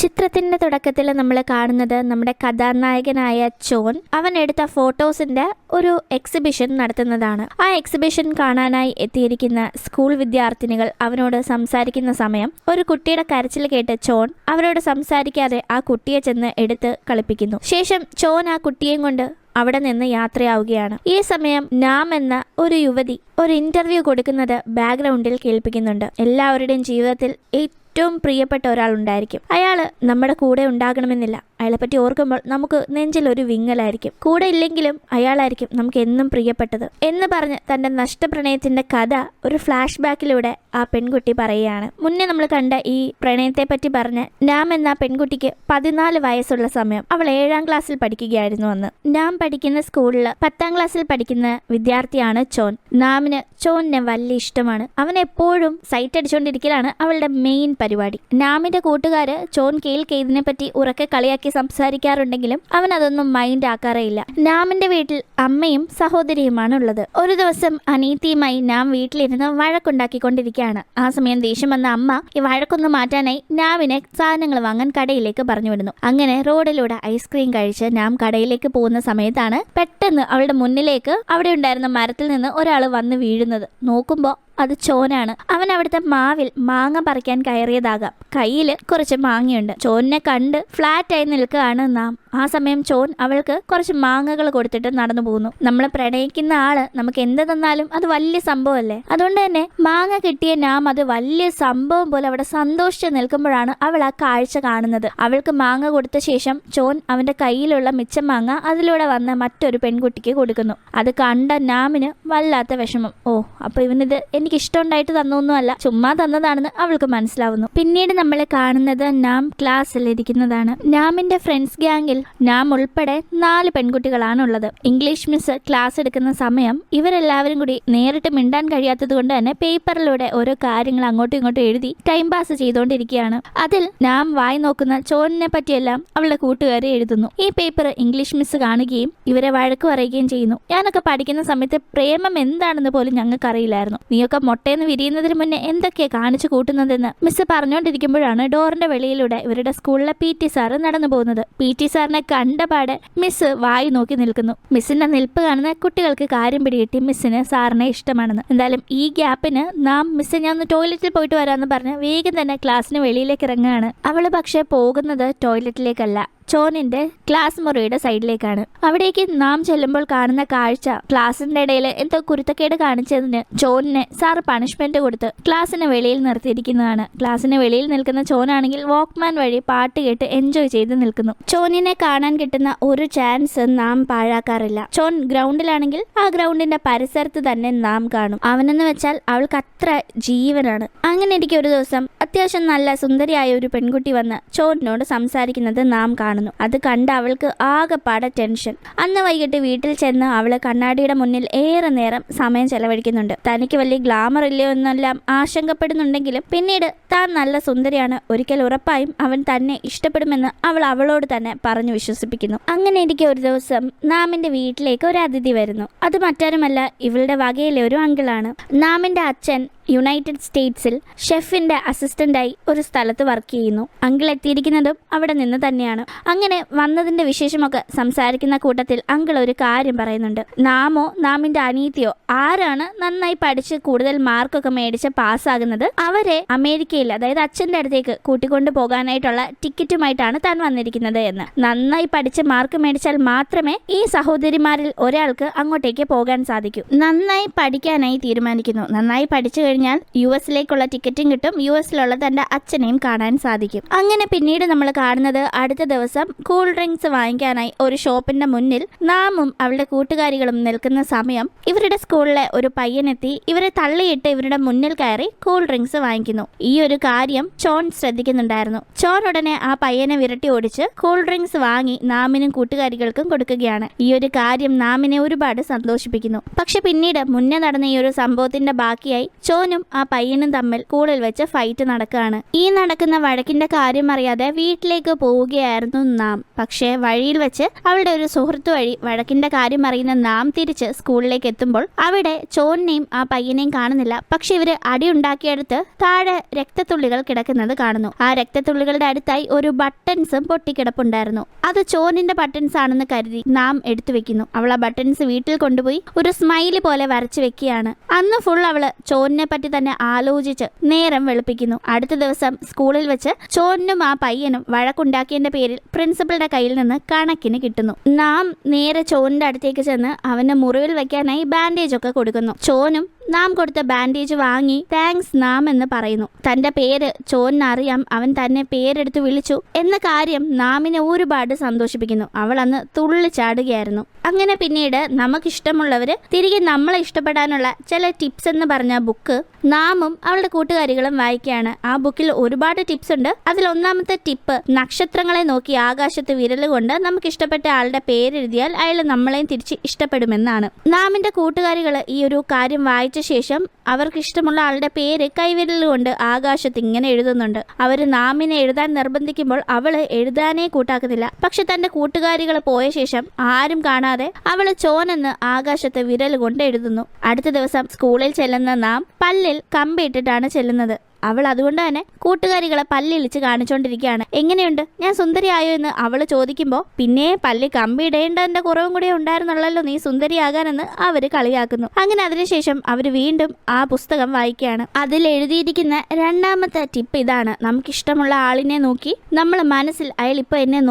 ചിത്രത്തിന്റെ തുടക്കത്തിൽ നമ്മൾ കാണുന്നത് നമ്മുടെ കഥാനായകനായ ചോൻ അവൻ എടുത്ത ഫോട്ടോസിന്റെ ഒരു എക്സിബിഷൻ നടത്തുന്നതാണ്. ആ എക്സിബിഷൻ കാണാനായി എത്തിയിരിക്കുന്ന സ്കൂൾ വിദ്യാർത്ഥിനികൾ അവനോട് സംസാരിക്കുന്ന സമയം ഒരു കുട്ടിയുടെ കരച്ചിൽ കേട്ട് ചോൻ അവരോട് സംസാരിക്കാതെ ആ കുട്ടിയെ ചെന്ന് എടുത്ത് കളിപ്പിക്കുന്നു. ശേഷം ചോൻ ആ കുട്ടിയെയും കൊണ്ട് അവിടെ നിന്ന് യാത്രയാവുകയാണ്. ഈ സമയം നാം എന്ന ഒരു യുവതി ഒരു ഇന്റർവ്യൂ കൊടുക്കുന്നത് ബാക്ക്ഗ്രൗണ്ടിൽ കേൾപ്പിക്കുന്നുണ്ട്. എല്ലാവരുടെയും ജീവിതത്തിൽ ഏറ്റവും പ്രിയപ്പെട്ട ഒരാളുണ്ടായിരിക്കും. അയാള് നമ്മുടെ കൂടെ ഉണ്ടാകണമെന്നില്ല. അയാളെപ്പറ്റി ഓർക്കുമ്പോൾ നമുക്ക് നെഞ്ചിലൊരു വിങ്ങലായിരിക്കും. കൂടെ ഇല്ലെങ്കിലും അയാളായിരിക്കും നമുക്ക് എന്നും പ്രിയപ്പെട്ടത് എന്ന് പറഞ്ഞ് തന്റെ നഷ്ടപ്രണയത്തിന്റെ കഥ ഒരു ഫ്ലാഷ് ബാക്കിലൂടെ ആ പെൺകുട്ടി പറയുകയാണ്. മുന്നേ നമ്മൾ കണ്ട ഈ പ്രണയത്തെ പറ്റി പറഞ്ഞ് നാം എന്ന പെൺകുട്ടിക്ക് 14 വയസ്സുള്ള സമയം. അവൾ 7ാം ക്ലാസ്സിൽ പഠിക്കുകയായിരുന്നു അന്ന്. നാം പഠിക്കുന്ന സ്കൂളിൽ 10ാം ക്ലാസ്സിൽ പഠിക്കുന്ന വിദ്യാർത്ഥിയാണ് ചോൻ. നാമിന് ചോനിനെ വലിയ ഇഷ്ടമാണ്. അവൻ എപ്പോഴും സൈറ്റ് അടിച്ചുകൊണ്ടിരിക്കലാണ് അവളുടെ മെയിൻ പരിപാടി. നാമിന്റെ കൂട്ടുകാര് ചോൻ കേൾക്കെ ഇതിനെ പറ്റി ഉറക്കെ കളിയാക്കി സംസാരിക്കാറുണ്ടെങ്കിലും അവൻ അതൊന്നും മൈൻഡ് ആക്കാറേയില്ല. നാമിന്റെ വീട്ടിൽ അമ്മയും സഹോദരിയുമാണ് ഉള്ളത്. ഒരു ദിവസം അനീതിയുമായി നാം വീട്ടിലിരുന്ന് വഴക്കുണ്ടാക്കിക്കൊണ്ടിരിക്കുകയാണ്. ആ സമയം ദേഷ്യം വന്ന അമ്മ ഈ വഴക്കൊന്ന് മാറ്റാനായി നാമിനെ സാധനങ്ങൾ വാങ്ങാൻ കടയിലേക്ക് പറഞ്ഞു വിടുന്നു. അങ്ങനെ റോഡിലൂടെ ഐസ്ക്രീം കഴിച്ച് നാം കടയിലേക്ക് പോകുന്ന സമയത്താണ് പെട്ടെന്ന് അവളുടെ മുന്നിലേക്ക് അവിടെ ഉണ്ടായിരുന്ന മരത്തിൽ നിന്ന് ഒരാൾ വന്ന് വീഴുന്നത്. നോക്കുമ്പോൾ അത് ചോനാണ്. അവൻ അവിടുത്തെ മാവിൽ മാങ്ങ പറിക്കാൻ കയറിയതാകാം. കയ്യിൽ കുറച്ച് മാങ്ങയുണ്ട്. ചോനിനെ കണ്ട് ഫ്ലാറ്റായി നിൽക്കുകയാണ് നാം. ആ സമയം ചോൻ അവൾക്ക് കുറച്ച് മാങ്ങകൾ കൊടുത്തിട്ട് നടന്നു പോകുന്നു. നമ്മൾ പ്രണയിക്കുന്ന ആള് നമുക്ക് എന്ത് തന്നാലും അത് വലിയ സംഭവമല്ലേ. അതുകൊണ്ട് തന്നെ മാങ്ങ കിട്ടിയ നാം അത് വലിയ സംഭവം പോലെ അവിടെ സന്തോഷിച്ച് നിൽക്കുമ്പോഴാണ് അവൾ ആ കാഴ്ച കാണുന്നത്. അവൾക്ക് മാങ്ങ കൊടുത്ത ശേഷം ചോൻ അവന്റെ കയ്യിലുള്ള മിച്ചം മാങ്ങ അതിലൂടെ വന്ന മറ്റൊരു പെൺകുട്ടിക്ക് കൊടുക്കുന്നു. അത് കണ്ട നാമിന് വല്ലാത്ത വിഷമം. ഓ, അപ്പൊ ഇവനിത് എനിക്ക് ഇഷ്ടമുണ്ടായിട്ട് തന്നൊന്നുമല്ല, ചുമ്മാ തന്നതാണെന്ന് അവൾക്ക് മനസ്സിലാവുന്നു. പിന്നീട് നമ്മൾ കാണുന്നത് നാം ക്ലാസ്സിൽ ഇരിക്കുന്നതാണ്. നാമിന്റെ ഫ്രണ്ട്സ് ഗ്യാങ്ങിൽ നാം ഉൾപ്പെടെ 4 പെൺകുട്ടികളാണുള്ളത്. ഇംഗ്ലീഷ് മിസ് ക്ലാസ് എടുക്കുന്ന സമയം ഇവരെല്ലാവരും കൂടി നേരിട്ട് മിണ്ടാൻ കഴിയാത്തത് കൊണ്ട് തന്നെ പേപ്പറിലൂടെ ഓരോ കാര്യങ്ങൾ അങ്ങോട്ടും ഇങ്ങോട്ടും എഴുതി ടൈം പാസ് ചെയ്തുകൊണ്ടിരിക്കുകയാണ്. അതിൽ നാം വായി നോക്കുന്ന ചോനിനെ പറ്റിയെല്ലാം അവളുടെ കൂട്ടുകാരെ എഴുതുന്നു. ഈ പേപ്പർ ഇംഗ്ലീഷ് മിസ് കാണുകയും ഇവരെ വഴക്ക് പറയുകയും ചെയ്യുന്നു. ഞാനൊക്കെ പഠിക്കുന്ന സമയത്ത് പ്രേമം എന്താണെന്ന് പോലും ഞങ്ങൾക്ക് അറിയില്ലായിരുന്നു. നീയൊക്കെ മുട്ടയെന്ന് വിരിയുന്നതിന് മുന്നേ എന്തൊക്കെയാ കാണിച്ചു കൂട്ടുന്നതെന്ന് മിസ് പറഞ്ഞുകൊണ്ടിരിക്കുമ്പോഴാണ് ഡോറിന്റെ വെളിയിലൂടെ ഇവരുടെ സ്കൂളിലെ PT സാറ് നടന്നു പോകുന്നത്. PT സാറിനെ കണ്ടപാടെ മിസ് വായി നോക്കി നിൽക്കുന്നു. മിസ്സിന്റെ നിൽപ്പ് കാണുന്ന കുട്ടികൾക്ക് കാര്യം പിടികിട്ടി മിസ്സിന് സാറിനെ ഇഷ്ടമാണെന്ന്. എന്തായാലും ഈ ഗ്യാപ്പിന് നാം മിസ് ഞാൻ ഒന്ന് ടോയ്ലറ്റിൽ പോയിട്ട് വരാമെന്ന് പറഞ്ഞ് വേഗം തന്നെ ക്ലാസ്സിന് വെളിയിലേക്ക് ഇറങ്ങുകയാണ്. അവള് പക്ഷെ പോകുന്നത് ടോയ്ലറ്റിലേക്കല്ല, ചോനിന്റെ ക്ലാസ് മുറിയുടെ സൈഡിലേക്കാണ്. അവിടേക്ക് നാം ചെല്ലുമ്പോൾ കാണുന്ന കാഴ്ച ക്ലാസിന്റെ ഇടയിൽ എന്തോ കുരുത്തക്കേട് കാണിച്ചതിന് ചോനിനെ സാറ് പണിഷ്മെന്റ് കൊടുത്ത് ക്ലാസ്സിന് വെളിയിൽ നിർത്തിയിരിക്കുന്നതാണ്. ക്ലാസ്സിന് വെളിയിൽ നിൽക്കുന്ന ചോനാണെങ്കിൽ വാക്ക്മാൻ വഴി പാട്ട് കേട്ട് എൻജോയ് ചെയ്ത് നിൽക്കുന്നു. ചോനിനെ കാണാൻ കിട്ടുന്ന ഒരു ചാൻസ് നാം പാഴാക്കാറില്ല. ചോൻ ഗ്രൗണ്ടിലാണെങ്കിൽ ആ ഗ്രൗണ്ടിന്റെ പരിസരത്ത് തന്നെ നാം കാണും. അവനെന്ന് വെച്ചാൽ അവൾക്ക് അത്ര ജീവനാണ്. അങ്ങനെ ഇരിക്കെ ഒരു ദിവസം അത്യാവശ്യം നല്ല സുന്ദരിയായ ഒരു പെൺകുട്ടി വന്ന് ചോനിനോട് സംസാരിക്കുന്നത് നാം കാണും. അത് കണ്ട് അവൾക്ക് ആകെപ്പാടെ ടെൻഷൻ. അന്ന് വൈകിട്ട് വീട്ടിൽ ചെന്ന് അവള് കണ്ണാടിയുടെ മുന്നിൽ ഏറെ നേരം സമയം ചെലവഴിക്കുന്നുണ്ട്. തനിക്ക് വലിയ ഗ്ലാമർ ഇല്ലയോ എന്നെല്ലാം ആശങ്കപ്പെടുന്നുണ്ടെങ്കിലും പിന്നീട് താൻ നല്ല സുന്ദരിയാണ്, ഒരിക്കൽ ഉറപ്പായും അവൻ തന്നെ ഇഷ്ടപ്പെടുമെന്ന് അവൾ അവളോട് തന്നെ പറഞ്ഞു വിശ്വസിപ്പിക്കുന്നു. അങ്ങനെ ഇരിക്കെ ഒരു ദിവസം നാമിന്റെ വീട്ടിലേക്ക് ഒരു അതിഥി വരുന്നു. അത് മറ്റാരുമല്ല, ഇവളുടെ വകയിലെ ഒരു അങ്കിളാണ്. നാമിന്റെ അച്ഛൻ യുണൈറ്റഡ് സ്റ്റേറ്റ്സിൽ ഷെഫിന്റെ അസിസ്റ്റന്റായി ഒരു സ്ഥലത്ത് വർക്ക് ചെയ്യുന്നു. അങ്കിൾ എത്തിയിരിക്കുന്നതും അവിടെ നിന്ന് തന്നെയാണ്. അങ്ങനെ വന്നതിന്റെ വിശേഷമൊക്കെ സംസാരിക്കുന്ന കൂട്ടത്തിൽ അങ്കിൾ ഒരു കാര്യം പറയുന്നുണ്ട്. നാമോ നാമിന്റെ അനീതിയോ ആരാണ് നന്നായി പഠിച്ച് കൂടുതൽ മാർക്കൊക്കെ മേടിച്ച് പാസ്സാകുന്നത് അവരെ അമേരിക്കയിൽ, അതായത് അച്ഛന്റെ അടുത്തേക്ക് കൂട്ടിക്കൊണ്ടു പോകാനായിട്ടുള്ള ടിക്കറ്റുമായിട്ടാണ് താൻ വന്നിരിക്കുന്നത് എന്ന്. നന്നായി പഠിച്ച് മാർക്ക് മേടിച്ചാൽ മാത്രമേ ഈ സഹോദരിമാരിൽ ഒരാൾക്ക് അങ്ങോട്ടേക്ക് പോകാൻ സാധിക്കൂ. നന്നായി പഠിക്കാനായി തീരുമാനിക്കുന്നു. നന്നായി പഠിച്ചു കഴിഞ്ഞാൽ US-ലേക്കുള്ള ടിക്കറ്റും കിട്ടും. US-ലുള്ള തന്റെ അച്ഛനെയും കാണാൻ സാധിക്കും. അങ്ങനെ പിന്നീട് നമ്മൾ കാണുന്നത് അടുത്ത ദിവസം കൂൾ ഡ്രിങ്ക്സ് വാങ്ങിക്കാനായി ഒരു ഷോപ്പിന്റെ മുന്നിൽ നാമും അവളുടെ കൂട്ടുകാരികളും നിൽക്കുന്ന സമയം ഇവരുടെ സ്കൂളിലെ ഒരു പയ്യനെത്തി ഇവരെ തള്ളിയിട്ട് ഇവരുടെ മുന്നിൽ കയറി കൂൾ ഡ്രിങ്ക്സ് വാങ്ങിക്കുന്നു. ഈ ഒരു കാര്യം ചോൻ ശ്രദ്ധിക്കുന്നുണ്ടായിരുന്നു. ചോൻ ഉടനെ ആ പയ്യനെ വിരട്ടി ഓടിച്ച് കൂൾ ഡ്രിങ്ക്സ് വാങ്ങി നാമിനും കൂട്ടുകാരികൾക്കും കൊടുക്കുകയാണ്. ഈ ഒരു കാര്യം നാമിനെ ഒരുപാട് സന്തോഷിപ്പിക്കുന്നു. പക്ഷെ പിന്നീട് മുന്നേ നടന്ന ഈ ഒരു സംഭവത്തിന്റെ ബാക്കിയായി ചോൻ ചോനും ആ പയ്യനും തമ്മിൽ സ്കൂളിൽ വെച്ച് ഫൈറ്റ് നടക്കുകയാണ്. ഈ നടക്കുന്ന വഴക്കിന്റെ കാര്യം അറിയാതെ വീട്ടിലേക്ക് പോവുകയായിരുന്നു നാം. പക്ഷേ വഴിയിൽ വെച്ച് അവളുടെ ഒരു സുഹൃത്ത് വഴി വഴക്കിന്റെ കാര്യം അറിയുന്ന നാം തിരിച്ച് സ്കൂളിലേക്ക് എത്തുമ്പോൾ അവിടെ ചോനെയും ആ പയ്യനെയും കാണുന്നില്ല. പക്ഷെ ഇവര് അടി ഉണ്ടാക്കിയെടുത്ത് താഴെ രക്തത്തുള്ളികൾ കിടക്കുന്നത് കാണുന്നു. ആ രക്തത്തുള്ളികളുടെ അടുത്തായി ഒരു ബട്ടൺസും പൊട്ടിക്കിടപ്പുണ്ടായിരുന്നു. അത് ചോനിന്റെ ബട്ടൺസ് ആണെന്ന് കരുതി നാം എടുത്തു വെക്കുന്നു. അവൾ ആ ബട്ടൺസ് വീട്ടിൽ കൊണ്ടുപോയി ഒരു സ്മൈലി പോലെ വരച്ചു വെക്കുകയാണ്. അന്ന് ഫുൾ അവള് ചോനിനെ പറ്റി തന്നെ ആലോചിച്ച് നേരം വെളുപ്പിക്കുന്നു. അടുത്ത ദിവസം സ്കൂളിൽ വെച്ച് ചോനും ആ പയ്യനും വഴക്കുണ്ടാക്കിയതിന്റെ പേരിൽ പ്രിൻസിപ്പളുടെ കയ്യിൽ നിന്ന് കണക്കിന് കിട്ടുന്നു. നാം നേരെ ചോനിന്റെ അടുത്തേക്ക് ചെന്ന് അവന്റെ മുറിവിൽ വെക്കാനായി ബാൻഡേജ് ഒക്കെ കൊടുക്കുന്നു. ചോനും നാം കൊടുത്ത ബാൻഡേജ് വാങ്ങി താങ്ക്സ് നാം എന്ന് പറയുന്നു. തന്റെ പേര് ചോനിന് അറിയാം, അവൻ തന്നെ പേരെടുത്ത് വിളിച്ചു എന്ന കാര്യം നാമിനെ ഒരുപാട് സന്തോഷിപ്പിക്കുന്നു. അവൾ അന്ന് തുള്ളിച്ചാടുകയായിരുന്നു. അങ്ങനെ പിന്നീട് നമുക്കിഷ്ടമുള്ളവര് തിരികെ നമ്മളെ ഇഷ്ടപ്പെടാനുള്ള ചില ടിപ്സ് എന്ന് പറഞ്ഞ ബുക്ക് നാമും അവളുടെ കൂട്ടുകാരികളും വായിക്കുകയാണ്. ആ ബുക്കിൽ ഒരുപാട് ടിപ്സ് ഉണ്ട്. അതിൽ ഒന്നാമത്തെ ടിപ്പ്, നക്ഷത്രങ്ങളെ നോക്കി ആകാശത്ത് വിരലുകൊണ്ട് നമുക്ക് ഇഷ്ടപ്പെട്ട ആളുടെ പേരെഴുതിയാൽ അയാൾ നമ്മളെയും തിരിച്ച് ഇഷ്ടപ്പെടുമെന്നാണ്. നാമിന്റെ കൂട്ടുകാരികൾ ഈ ഒരു കാര്യം വായിച്ച ശേഷം അവർക്ക് ഇഷ്ടമുള്ള ആളുടെ പേര് കൈവിരലുകൊണ്ട് ആകാശത്ത് ഇങ്ങനെ എഴുതുന്നുണ്ട്. അവര് നാമിനെ എഴുതാൻ നിർബന്ധിക്കുമ്പോൾ അവള് എഴുതാനേ കൂട്ടാക്കുന്നില്ല. പക്ഷെ തന്റെ കൂട്ടുകാരികൾ പോയ ശേഷം ആരും കാണാതെ അവള് ചോനെന്ന് ആകാശത്ത് വിരൽ കൊണ്ട് എഴുതുന്നു. അടുത്ത ദിവസം സ്കൂളിൽ ചെല്ലുന്ന നാം പല്ലിൽ കമ്പിയിട്ടിട്ടാണ് ചെല്ലുന്നത്. അവൾ അതുകൊണ്ട് തന്നെ കൂട്ടുകാരികളെ പല്ലിളിച്ച് കാണിച്ചോണ്ടിരിക്കുകയാണ്. എങ്ങനെയുണ്ട്, ഞാൻ സുന്ദരിയായോ എന്ന് അവള് ചോദിക്കുമ്പോൾ പിന്നെ പല്ലി കമ്പി ഇടേണ്ടതിന്റെ കുറവും കൂടെ ഉണ്ടായിരുന്നുള്ളല്ലോ നീ സുന്ദരിയാകാനെന്ന് അവര് കളിയാക്കുന്നു. അങ്ങനെ അതിനുശേഷം അവര് വീണ്ടും ആ പുസ്തകം വായിക്കുകയാണ്. അതിൽ എഴുതിയിരിക്കുന്ന രണ്ടാമത്തെ ടിപ്പ് ഇതാണ്, നമുക്കിഷ്ടമുള്ള ആളിനെ നോക്കി നമ്മൾ മനസ്സിൽ അയാൾ ഇപ്പൊ എന്നെ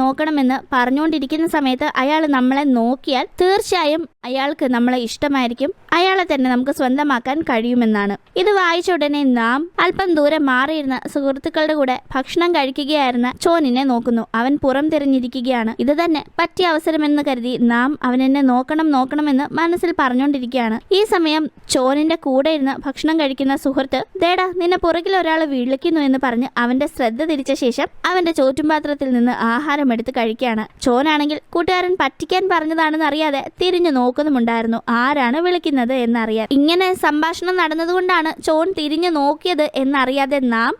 നോക്കണമെന്ന് പറഞ്ഞുകൊണ്ടിരിക്കുന്ന സമയത്ത് അയാൾ നമ്മളെ നോക്കിയാൽ തീർച്ചയായും അയാൾക്ക് നമ്മളെ ഇഷ്ടമായിരിക്കും, അയാളെ തന്നെ നമുക്ക് സ്വന്തമാക്കാൻ കഴിയുമെന്നാണ്. ഇത് വായിച്ച ഉടനെ നാം അല്പം ദൂരെ മാറിയിരുന്ന സുഹൃത്തുക്കളുടെ കൂടെ ഭക്ഷണം കഴിക്കുകയായിരുന്ന ചോനിനെ നോക്കുന്നു. അവൻ പുറം തിരിഞ്ഞിരിക്കുകയാണ്. ഇത് തന്നെ പറ്റിയ അവസരമെന്ന് കരുതി നാം അവനെന്നെ നോക്കണമെന്ന് മനസ്സിൽ പറഞ്ഞുകൊണ്ടിരിക്കുകയാണ്. ഈ സമയം ചോനിന്റെ കൂടെ ഇരുന്ന് ഭക്ഷണം കഴിക്കുന്ന സുഹൃത്ത് ദേടാ നിന്നെ പുറകിൽ ഒരാൾ വിളിക്കുന്നു എന്ന് പറഞ്ഞ് അവന്റെ ശ്രദ്ധ തിരിച്ച ശേഷം അവന്റെ ചോറ്റുംപാത്രത്തിൽ നിന്ന് ആഹാരം എടുത്ത് കഴിക്കുകയാണ്. ചോനാണെങ്കിൽ കൂട്ടുകാരൻ പറ്റിക്കാൻ പറഞ്ഞതാണെന്ന് അറിയാതെ തിരിഞ്ഞു നോക്കുന്നുമുണ്ടായിരുന്നു, ആരാണ് വിളിക്കുന്നത് എന്നറിയാൻ. ഇങ്ങനെ സംഭാഷണം നടന്നതുകൊണ്ടാണ് ചോൻ തിരിഞ്ഞു നോക്കിയത് എന്നറിയാതെ നാം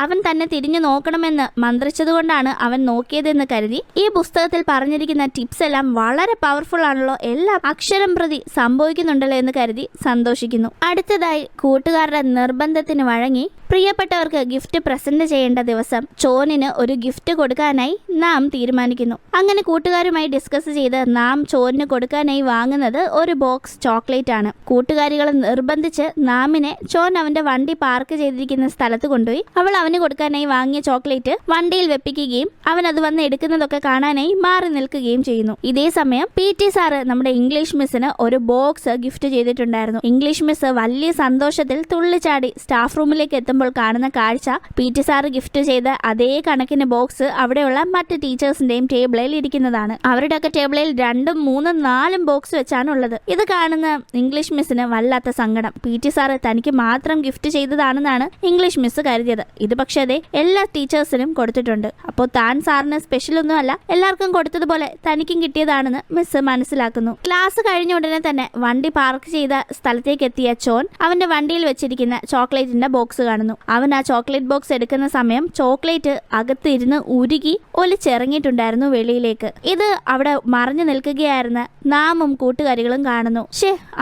അവൻ തന്നെ തിരിഞ്ഞു നോക്കണമെന്ന് മന്ത്രിച്ചതുകൊണ്ടാണ് അവൻ നോക്കിയതെന്ന് കരുതി ഈ പുസ്തകത്തിൽ പറഞ്ഞിരിക്കുന്ന ടിപ്സ് എല്ലാം വളരെ പവർഫുൾ ആണല്ലോ, എല്ലാം അക്ഷരം പ്രതി സംഭവിക്കുന്നുണ്ടല്ലോ എന്ന് കരുതി സന്തോഷിക്കുന്നു. അടുത്തതായി കൂട്ടുകാരുടെ നിർബന്ധത്തിന് വഴങ്ങി പ്രിയപ്പെട്ടവർക്ക് ഗിഫ്റ്റ് പ്രസന്റ് ചെയ്യേണ്ട ദിവസം ചോനിന് ഒരു ഗിഫ്റ്റ് കൊടുക്കാനായി നാം തീരുമാനിക്കുന്നു. അങ്ങനെ കൂട്ടുകാരുമായി ഡിസ്കസ് ചെയ്ത് നാം ചോനിന് കൊടുക്കാനായി വാങ്ങുന്നത് ഒരു ബോക്സ് ചോക്ലേറ്റ് ആണ്. കൂട്ടുകാരികൾ നിർബന്ധിച്ച് നാമിനെ ചോൻ അവന്റെ വണ്ടി പാർക്ക് ചെയ്തിരിക്കുന്ന സ്ഥലത്ത് കൊണ്ടുപോയി അവൾ അവന് കൊടുക്കാനായി വാങ്ങിയ ചോക്ലേറ്റ് വണ്ടിയിൽ വെപ്പിക്കുകയും അവൻ അത് വന്ന് എടുക്കുന്നതൊക്കെ കാണാനായി മാറി നിൽക്കുകയും ചെയ്യുന്നു. ഇതേ സമയം PT സാറ് നമ്മുടെ ഇംഗ്ലീഷ് മിസ്സിന് ഒരു ബോക്സ് ഗിഫ്റ്റ് ചെയ്തിട്ടുണ്ടായിരുന്നു. ഇംഗ്ലീഷ് മിസ് വലിയ സന്തോഷത്തിൽ തുള്ളിച്ചാടി സ്റ്റാഫ് റൂമിലേക്ക് എത്തുമ്പോൾ കാണുന്ന കാഴ്ച PT സാറ് ഗിഫ്റ്റ് ചെയ്ത അതേ കണക്കിന് ബോക്സ് അവിടെയുള്ള മറ്റ് ടീച്ചേഴ്സിന്റെയും ടേബിളിൽ ഇരിക്കുന്നതാണ്. അവരുടെയൊക്കെ ടേബിളിൽ 2, 3, 4 ബോക്സ് വെച്ചാണ് ഉള്ളത്. ഇത് കാണുന്ന ഇംഗ്ലീഷ് മിസ്സിന് വല്ലാത്ത സങ്കടം. PT സാറ് തനിക്ക് മാത്രം ഗിഫ്റ്റ് ചെയ്തതാണെന്നാണ് ഇംഗ്ലീഷ് മിസ് കരുതിയത്. ഇത് പക്ഷേ അതെ എല്ലാ ടീച്ചേഴ്സിനും കൊടുത്തിട്ടുണ്ട്. അപ്പോൾ താൻ സാറിന് സ്പെഷ്യൽ ഒന്നും അല്ല, എല്ലാവർക്കും കൊടുത്തതുപോലെ തനിക്കും കിട്ടിയതാണെന്ന് മിസ് മനസ്സിലാക്കുന്നു. ക്ലാസ് കഴിഞ്ഞ ഉടനെ തന്നെ വണ്ടി പാർക്ക് ചെയ്ത സ്ഥലത്തേക്ക് എത്തിയ ചോൻ അവന്റെ വണ്ടിയിൽ വെച്ചിരിക്കുന്ന ചോക്ലേറ്റിന്റെ ബോക്സ് കാണുന്നു. അവൻ ആ ചോക്ലേറ്റ് ബോക്സ് എടുക്കുന്ന സമയം ചോക്ലേറ്റ് അകത്തിരുന്ന് ഉരുകി ഒലിച്ചിറങ്ങിയിട്ടുണ്ടായിരുന്നു വെളിയിലേക്ക്. ഇത് അവിടെ മറഞ്ഞു നിൽക്കുകയായിരുന്ന നാമും കൂട്ടുകാരികളും കാണുന്നു.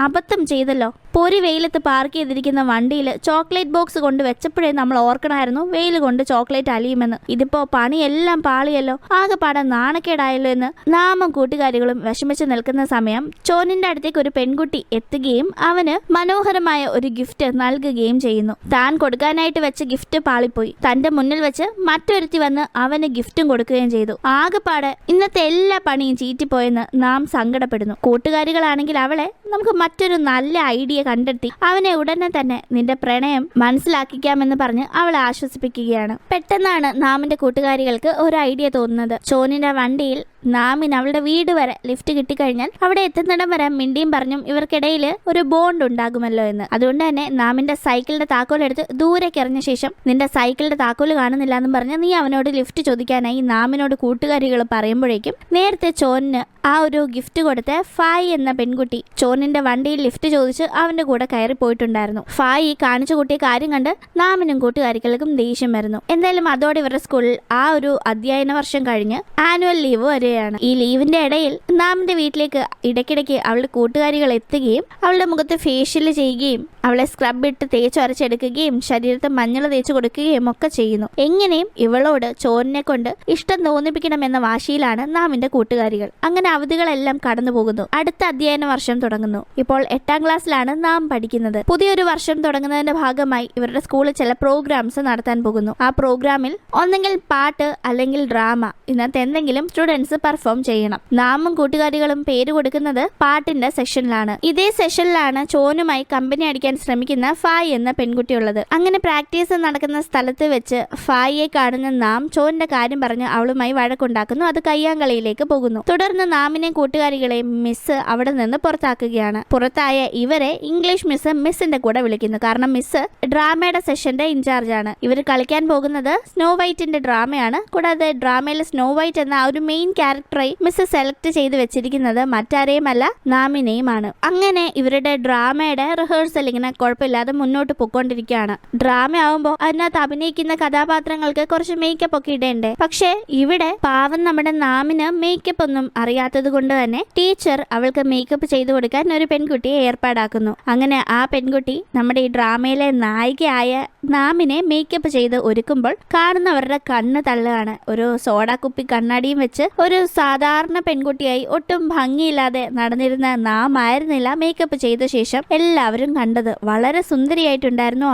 അബദ്ധം ചെയ്തല്ലോ, പൊരി വെയിലത്ത് പാർക്ക് ചെയ്തിരിക്കുന്ന വണ്ടിയിൽ ചോക്ലേറ്റ് ബോക്സ് കൊണ്ട് വെച്ചപ്പോഴേ നമ്മൾ ഓർക്കണമായിരുന്നു വെയിൽ കൊണ്ട് ചോക്ലേറ്റ് അലിയുമെന്ന്. ഇതിപ്പോ പണിയെല്ലാം പാളിയല്ലോ, ആകെപ്പാടെ നാണക്കേടായല്ലോ എന്ന് നാമും കൂട്ടുകാരികളും വിഷമിച്ച് നിൽക്കുന്ന സമയം ചോനിന്റെ അടുത്തേക്ക് ഒരു പെൺകുട്ടി എത്തുകയും അവന് മനോഹരമായ ഒരു ഗിഫ്റ്റ് നൽകുകയും ചെയ്യുന്നു. താൻ കൊടുക്കാനായിട്ട് വെച്ച ഗിഫ്റ്റ് പാളിപ്പോയി. തന്റെ മുന്നിൽ വെച്ച് മറ്റൊരുത്തി വന്ന് അവന് ഗിഫ്റ്റും കൊടുക്കുകയും ചെയ്തു. ആകെപ്പാടെ ഇന്നത്തെ എല്ലാ പണിയും ചീറ്റിപ്പോയെന്ന് നാം സങ്കടപ്പെടുന്നു. കൂട്ടുകാരികളാണെങ്കിൽ അവളെ നമുക്ക് മറ്റൊരു നല്ല ഐഡിയ കണ്ടെത്തി അവനെ ഉടനെ തന്നെ നിന്റെ പ്രണയം മനസ്സിലാക്കിക്കാമെന്ന് പറഞ്ഞ് അവളെ ആശ്വസിപ്പിക്കുകയാണ്. പെട്ടെന്നാണ് നാമിന്റെ കൂട്ടുകാരികൾക്ക് ഒരു ഐഡിയ തോന്നുന്നത്. ചോനിന്റെ വണ്ടിയിൽ നാമിന് അവളുടെ വീട് വരെ ലിഫ്റ്റ് കിട്ടിക്കഴിഞ്ഞാൽ അവിടെ എത്തുന്നിടം വരെ മിണ്ടിയും പറഞ്ഞും ഇവർക്കിടയിൽ ഒരു ബോണ്ട് ഉണ്ടാകുമല്ലോ എന്ന്. അതുകൊണ്ട് തന്നെ നാമിന്റെ സൈക്കിളിന്റെ താക്കോലെടുത്ത് ദൂരേക്ക് എറിഞ്ഞ ശേഷം നിന്റെ സൈക്കിളിന്റെ താക്കോല് കാണുന്നില്ല എന്നും പറഞ്ഞ് നീ അവനോട് ലിഫ്റ്റ് ചോദിക്കാനായി നാമിനോട് കൂട്ടുകാരികൾ പറയുമ്പോഴേക്കും നേരത്തെ ചോനിന് ആ ഒരു ഗിഫ്റ്റ് കൊടുത്ത് ഫായ് എന്ന പെൺകുട്ടി ചോനിന്റെ വണ്ടിയിൽ ലിഫ്റ്റ് ചോദിച്ച് അവന്റെ കൂടെ കയറി പോയിട്ടുണ്ടായിരുന്നു. ഫായ് കാണിച്ചു കൂട്ടിയ കാര്യം കണ്ട് നാമിനും കൂട്ടുകാരികൾക്കും ദേഷ്യം വരുന്നു. എന്തായാലും അതോടെ ഇവരുടെ സ്കൂളിൽ ആ ഒരു അധ്യയന വർഷം കഴിഞ്ഞ് ആനുവൽ ലീവ് വരികയാണ്. ഈ ലീവിന്റെ ഇടയിൽ നാമിന്റെ വീട്ടിലേക്ക് ഇടയ്ക്കിടയ്ക്ക് അവളുടെ കൂട്ടുകാരികൾ എത്തുകയും അവളുടെ മുഖത്ത് ഫേഷ്യൽ ചെയ്യുകയും അവളെ സ്ക്രബ് ഇട്ട് തേച്ച് അരച്ചെടുക്കുകയും ശരീരത്തെ മഞ്ഞൾ തേച്ച് കൊടുക്കുകയും ഒക്കെ ചെയ്യുന്നു. എങ്ങനെയും ഇവളോട് ചോനിനെ കൊണ്ട് ഇഷ്ടം തോന്നിപ്പിക്കണമെന്ന വാശിയിലാണ് നാമിന്റെ കൂട്ടുകാരികൾ. അങ്ങനെ അവധികളെല്ലാം കടന്നു പോകുന്നു. അടുത്ത അധ്യയന വർഷം തുടങ്ങുന്നു. ഇപ്പോൾ 8ാം ക്ലാസ്സിലാണ് നാം പഠിക്കുന്നത്. പുതിയൊരു വർഷം തുടങ്ങുന്നതിന്റെ ഭാഗമായി ഇവരുടെ സ്കൂളിൽ ചില പ്രോഗ്രാംസ് നടത്താൻ പോകുന്നു. ആ പ്രോഗ്രാമിൽ ഒന്നെങ്കിൽ പാട്ട് അല്ലെങ്കിൽ ഡ്രാമ, ഇന്നത്തെ എന്തെങ്കിലും സ്റ്റുഡൻസ് പെർഫോം ചെയ്യണം. നാമും കൂട്ടുകാരികളും പേര് കൊടുക്കുന്നത് പാട്ടിന്റെ സെഷനിലാണ്. ഇതേ സെഷനിലാണ് ചോനുമായി കമ്പനി അടിക്കാൻ ശ്രമിക്കുന്ന ഫായ് എന്ന പെൺകുട്ടിയുള്ളത്. അങ്ങനെ പ്രാക്ടീസ് നടക്കുന്ന സ്ഥലത്ത് വെച്ച് ഫായിയെ കാണുന്ന നാം ചോന്റെ കാര്യം പറഞ്ഞ് അവളുമായി വഴക്കുണ്ടാക്കുന്നു. അത് കയ്യാങ്കളിയിലേക്ക് പോകുന്നു. തുടർന്ന് നാമിനെ കൂട്ടുകാരികളെയും മിസ് അവിടെ നിന്ന് പുറത്താക്കുകയാണ്. പുറത്തായ ഇവരെ ഇംഗ്ലീഷ് മിസ്സിന്റെ കൂടെ വിളിക്കുന്നു. കാരണം മിസ് ഡ്രാമയുടെ സെഷന്റെ ഇൻചാർജ് ആണ്. ഇവർ കളിക്കാൻ പോകുന്നത് സ്നോ വൈറ്റിന്റെ ഡ്രാമയാണ്. കൂടാതെ ഡ്രാമയിൽ സ്നോ വൈറ്റ് എന്ന ഒരു മെയിൻ ക്യാരക്ടറായി മിസ് സെലക്ട് ചെയ്ത് വെച്ചിരിക്കുന്നത് മറ്റാരെയുമല്ല നാമിനെയുമാണ്. അങ്ങനെ ഇവരുടെ ഡ്രാമയുടെ റിഹേഴ്സൽ ഇങ്ങനെ കുഴപ്പമില്ലാതെ മുന്നോട്ട് പൊയ്ക്കൊണ്ടിരിക്കുകയാണ്. ഡ്രാമ ആവുമ്പോൾ അതിനകത്ത് അഭിനയിക്കുന്ന കഥാപാത്രങ്ങൾക്ക് കുറച്ച് മേക്കപ്പ് ഒക്കെ ഇടേണ്ടേ. പക്ഷെ ഇവിടെ പാവം നമ്മുടെ നാമിന് മേക്കപ്പ് ഒന്നും അറിയാത്തത് കൊണ്ട് തന്നെ ടീച്ചർ അവൾക്ക് മേക്കപ്പ് ചെയ്തു കൊടുക്കാൻ ഒരു പെൺകുട്ടിയെ ഏർപ്പാടാക്കുന്നു. അങ്ങനെ ആ പെൺകുട്ടി നമ്മുടെ ഈ ഡ്രാമയിലെ നായികയായ നാമിനെ മേക്കപ്പ് ചെയ്ത് ഒരുക്കുമ്പോൾ കാണുന്നവരുടെ കണ്ണ് തള്ളുകയാണ്. ഒരു സോഡാ കുപ്പി കണ്ണാടിയും വെച്ച് ഒരു സാധാരണ പെൺകുട്ടിയായി ഒട്ടും ഭംഗിയില്ലാതെ നടന്നിരുന്ന നാം ആയിരുന്നില്ല മേക്കപ്പ് ചെയ്ത ശേഷം എല്ലാവരും കണ്ടത്. വളരെ സുന്ദരിയായിട്ടുണ്ടായിരുന്നു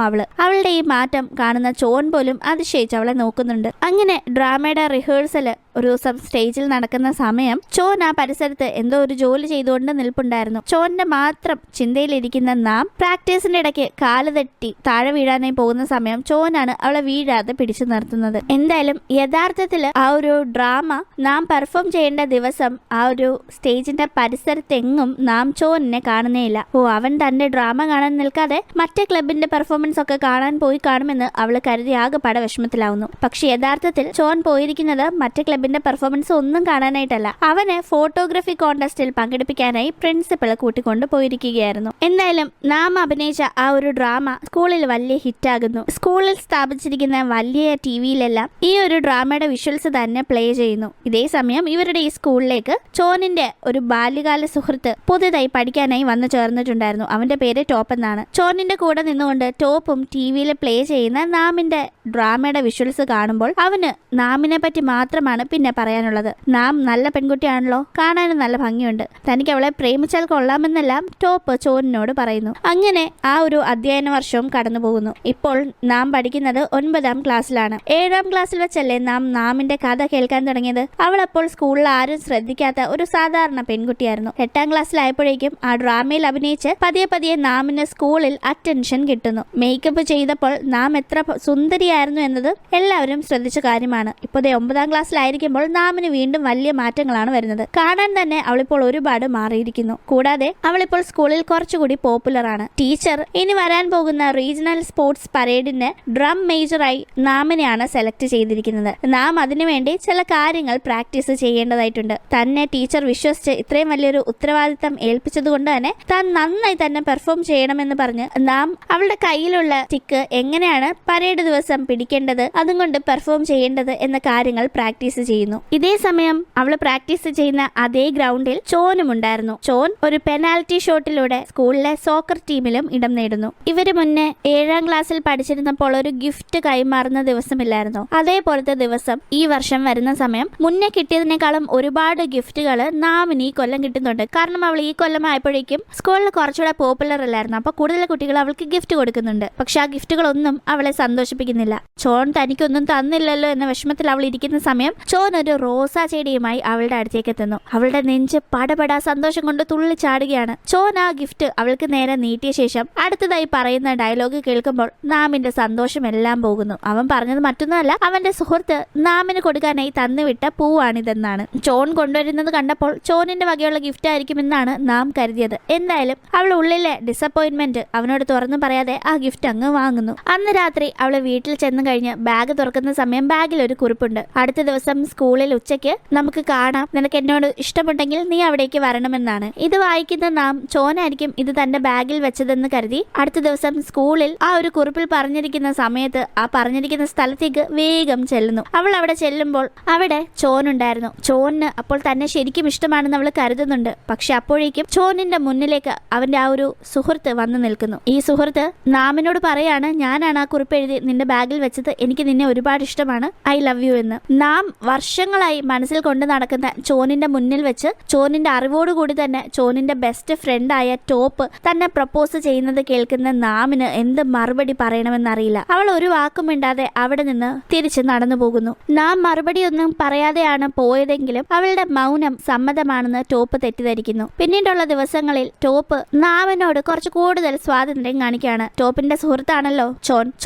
അവളുടെ ഈ മാറ്റം കാണുന്ന ചോൻ പോലും അതിശയിച്ച് അവളെ നോക്കുന്നുണ്ട്. അങ്ങനെ ഡ്രാമയുടെ റിഹേഴ്സല് ഒരു ദിവസം സ്റ്റേജിൽ നടക്കുന്ന സമയം ചോൻ ആ പരിസരത്ത് എന്തോ ഒരു ജോലി ചെയ്തുകൊണ്ട് നിൽപ്പുണ്ടായിരുന്നു. ചോന്റെ മാത്രം ചിന്തയിലിരിക്കുന്ന നാം പ്രാക്ടീസിന്റെ ഇടയ്ക്ക് കാല് തെറ്റി താഴെ വീഴാനായി പോകുന്ന സമയം ചോനാണ് അവളെ വീഴാതെ പിടിച്ചു നിർത്തുന്നത്. എന്തായാലും യഥാർത്ഥത്തില് ആ ഒരു ഡ്രാമ നാം പെർഫോം ചെയ്യേണ്ട ദിവസം ആ ഒരു സ്റ്റേജിന്റെ പരിസരത്തെങ്ങും നാം ചോനിനെ കാണുന്നേയില്ല. അവൻ തന്റെ ഡ്രാമ കാണാൻ നിൽക്കാതെ മറ്റേ ക്ലബിന്റെ പെർഫോമൻസ് ഒക്കെ കാണാൻ പോയി കാണുമെന്ന് അവള് കരുതി ആകെപ്പാടെ വിഷമത്തിലാവുന്നു. പക്ഷെ യഥാർത്ഥത്തിൽ ചോൻ പോയിരിക്കുന്നത് മറ്റേ ക്ലബിന്റെ പെർഫോമൻസ് ഒന്നും കാണാനായിട്ടല്ല, അവനെ ഫോട്ടോഗ്രാഫി കോൺടെസ്റ്റിൽ പങ്കെടുപ്പിക്കാനായി പ്രിൻസിപ്പൾ കൂട്ടിക്കൊണ്ട് പോയിരിക്കുകയായിരുന്നു. എന്തായാലും നാം അഭിനയിച്ച ആ ഒരു ഡ്രാമ സ്കൂളിൽ വലിയ ഹിറ്റാകുന്നു. സ്കൂളിൽ സ്ഥാപിച്ചിരിക്കുന്ന വലിയ ടിവിയിലെല്ലാം ഈ ഒരു ഡ്രാമയുടെ വിഷ്വൽസ് തന്നെ പ്ലേ ചെയ്യുന്നു. ഇതേ സമയം ഇവരുടെ ഈ സ്കൂളിലേക്ക് ചോനിന്റെ ഒരു ബാല്യകാല സുഹൃത്ത് പുതുതായി പഠിക്കാനായി വന്നു ചേർന്നിട്ടുണ്ടായിരുന്നു. അവന്റെ പേര് ടോപ്പ് എന്നാണ്. ചോനിന്റെ കൂടെ നിന്നുകൊണ്ട് ടോപ്പും ടിവിയിൽ പ്ലേ ചെയ്യുന്ന നാമിന്റെ ഡ്രാമയുടെ വിഷ്വൽസ് കാണുമ്പോൾ അവന് നാമിനെ പറ്റി മാത്രമാണ് പിന്നെ പറയാനുള്ളത്. നാം നല്ല പെൺകുട്ടിയാണല്ലോ, കാണാനും നല്ല ഭംഗിയുണ്ട്, തനിക്ക് അവളെ പ്രേമിച്ചാൽ കൊള്ളാമെന്നെല്ലാം ടോപ്പ് ചോനിനോട് പറയുന്നു. അങ്ങനെ ആ ഒരു അധ്യയന വർഷവും കടന്നു പോകുന്നു. ഇപ്പോൾ നാം പഠിക്കുന്നത് 9ാം ക്ലാസ്സിലാണ്. 7ാം ക്ലാസ്സിൽ വെച്ചല്ലേ നാമിന്റെ കഥ കേൾക്കാൻ തുടങ്ങിയത്. അവൾ അപ്പോൾ സ്കൂളിൽ ആരും ശ്രദ്ധിക്കാത്ത ഒരു സാധാരണ പെൺകുട്ടിയായിരുന്നു. 8ാം ക്ലാസ്സിലായപ്പോഴേക്കും ആ ഡ്രാമയിൽ അഭിനയിച്ച് പതിയെ നാമിന് സ്കൂളിൽ അറ്റൻഷൻ കിട്ടുന്നു. മേക്കപ്പ് ചെയ്തപ്പോൾ നാം എത്ര സുന്ദരിയായിരുന്നു എന്നത് എല്ലാവരും ശ്രദ്ധിച്ച കാര്യമാണ്. ഇപ്പോൾ 9ാം ക്ലാസ്സിലായിരിക്കുമ്പോൾ നാമിന് വീണ്ടും വലിയ മാറ്റങ്ങളാണ് വരുന്നത്. കാണാൻ തന്നെ അവളിപ്പോൾ ഒരുപാട് മാറിയിരിക്കുന്നു. കൂടാതെ അവളിപ്പോൾ സ്കൂളിൽ കുറച്ചുകൂടി പോപ്പുലർ ആണ്. ടീച്ചർ ഇനി വരാൻ പോകുന്ന റീജിയണൽ സ്പോർട്സ് പരേഡിന് ഡ്രം മേജറായി നാമിനെയാണ് സെലക്ട് ചെയ്തിരിക്കുന്നത്. നാം അതിനുവേണ്ടി ചില കാര്യങ്ങൾ പ്രാക്ടീസ് ചെയ്യേണ്ടതായിട്ടുണ്ട്. തന്നെ ടീച്ചർ വിശ്വസിച്ച് ഇത്രയും വലിയൊരു ഉത്തരവാദിത്തം ഏൽപ്പിച്ചതുകൊണ്ട് തന്നെ താൻ നന്നായി തന്നെ പെർഫോം ചെയ്യണമെന്ന് പറഞ്ഞ് നാം അവളുടെ കയ്യിലുള്ള സ്റ്റിക്ക് എങ്ങനെയാണ് പരേഡ് ദിവസം പിടിക്കേണ്ടത്, അതുകൊണ്ട് പെർഫോം ചെയ്യേണ്ടത് എന്ന കാര്യങ്ങൾ പ്രാക്ടീസ് ചെയ്യുന്നു. ഇതേ സമയം അവള് പ്രാക്ടീസ് ചെയ്യുന്ന അതേ ഗ്രൗണ്ടിൽ ചോനും ഉണ്ടായിരുന്നു. ചോൻ ഒരു പെനാൽറ്റി ഷോട്ടിലൂടെ സ്കൂളിലെ സോക്കർ ടീമിലും ഇടം നേടുന്നു. ഇവര് മുന്നേ 7ാം ക്ലാസ്സിൽ പഠിച്ചിരുന്നപ്പോൾ ഒരു ഗിഫ്റ്റ് കൈമാറുന്ന ദിവസമില്ലായിരുന്നു. അതേപോലത്തെ ദിവസം ഈ വർഷം വരുന്ന സമയം മുന്നേ കിട്ടിയതിനേക്കാളും ഒരുപാട് ഗിഫ്റ്റുകൾ നാമിന് ഈ കൊല്ലം കിട്ടുന്നുണ്ട്. കാരണം അവൾ ഈ കൊല്ലം ആയപ്പോഴേക്കും സ്കൂളിൽ കുറച്ചുകൂടെ പോപ്പുലർ അല്ലായിരുന്നു. അപ്പൊ കൂടുതൽ കുട്ടികൾ അവൾക്ക് ഗിഫ്റ്റ് കൊടുക്കുന്നുണ്ട്. പക്ഷെ ആ ഗിഫ്റ്റുകളൊന്നും അവളെ സന്തോഷിപ്പിക്കുന്നില്ല. ചോൻ തനിക്കൊന്നും തന്നില്ലല്ലോ എന്ന വിഷമത്തിൽ അവൾ ഇരിക്കുന്ന സമയം ചോൻ ചോൻ ഒരു റോസാ ചെടിയുമായി അവളുടെ അടുത്തേക്ക് എത്തുന്നു. അവളുടെ നെഞ്ച് പടപടാ സന്തോഷം കൊണ്ട് തുള്ളിച്ചാടുകയാണ്. ചോൻ ആ ഗിഫ്റ്റ് അവൾക്ക് നേരെ നീട്ടിയ ശേഷം അടുത്തതായി പറയുന്ന ഡയലോഗ് കേൾക്കുമ്പോൾ നാമിന്റെ സന്തോഷം എല്ലാം പോകുന്നു. അവൻ പറഞ്ഞത് മറ്റൊന്നുമല്ല, അവന്റെ സുഹൃത്ത് നാമിന് കൊടുക്കാനായി തന്നുവിട്ട പൂവാണിതെന്നാണ്. ചോൻ കൊണ്ടുവരുന്നത് കണ്ടപ്പോൾ ചോനിന്റെ വകയുള്ള ഗിഫ്റ്റ് ആയിരിക്കുമെന്നാണ് നാം കരുതിയത്. എന്തായാലും അവൾ ഉള്ളിലെ ഡിസപ്പോയിന്റ്മെന്റ് അവനോട് തുറന്നു പറയാതെ ആ ഗിഫ്റ്റ് അങ്ങ് വാങ്ങുന്നു. അന്ന് രാത്രി അവള് വീട്ടിൽ ചെന്ന് കഴിഞ്ഞ് ബാഗ് തുറക്കുന്ന സമയം ബാഗിൽ ഒരു കുറിപ്പുണ്ട്. അടുത്ത ദിവസം സ്കൂളിൽ ഉച്ചയ്ക്ക് നമുക്ക് കാണാം, നിനക്ക് എന്നോട് ഇഷ്ടമുണ്ടെങ്കിൽ നീ അവിടേക്ക് വരണമെന്നാണ്. ഇത് വായിക്കുന്ന നാം ചോനായിരിക്കും ഇത് തന്റെ ബാഗിൽ വെച്ചതെന്ന് കരുതി അടുത്ത ദിവസം സ്കൂളിൽ ആ ഒരു കുറിപ്പിൽ പറഞ്ഞിരിക്കുന്ന സമയത്ത് ആ പറഞ്ഞിരിക്കുന്ന സ്ഥലത്തേക്ക് വേഗം ചെല്ലുന്നു. അവൾ അവിടെ ചെല്ലുമ്പോൾ അവിടെ ചോനുണ്ടായിരുന്നു. ചോനിന് അപ്പോൾ തന്നെ ശരിക്കും ഇഷ്ടമാണെന്ന് അവൾ കരുതുന്നുണ്ട്. പക്ഷെ അപ്പോഴേക്കും ചോനിന്റെ മുന്നിലേക്ക് അവന്റെ ആ ഒരു സുഹൃത്ത് വന്നു നിൽക്കുന്നു. ഈ സുഹൃത്ത് നാമിനോട് പറയാണ്, ഞാനാണ് ആ കുറിപ്പ് എഴുതി നിന്റെ ബാഗിൽ വെച്ചത്, എനിക്ക് നിന്നെ ഒരുപാട് ഇഷ്ടമാണ്, ഐ ലവ് യു എന്ന്. നാം വർഷങ്ങളായി മനസ്സിൽ കൊണ്ട് നടക്കുന്ന ചോനിന്റെ മുന്നിൽ വെച്ച് ചോനിന്റെ അറിവോടുകൂടി തന്നെ ചോനിന്റെ ബെസ്റ്റ് ഫ്രണ്ടായ ടോപ്പ് തന്നെ പ്രപ്പോസ് ചെയ്യുന്നത് കേൾക്കുന്ന നാമിന് എന്ത് മറുപടി പറയണമെന്നറിയില്ല. അവൾ ഒരു വാക്കും മിണ്ടാതെ അവിടെ നിന്ന് തിരിച്ച് നടന്നു പോകുന്നു. നാം മറുപടി ഒന്നും പറയാതെയാണ് പോയതെങ്കിലും അവളുടെ മൗനം സമ്മതമാണെന്ന് ടോപ്പ് തെറ്റിദ്ധരിക്കുന്നു. പിന്നീടുള്ള ദിവസങ്ങളിൽ ടോപ്പ് നാമിനോട് കുറച്ച് കൂടുതൽ സ്വാതന്ത്ര്യം കാണിക്കുകയാണ്. ടോപ്പിന്റെ സുഹൃത്താണല്ലോ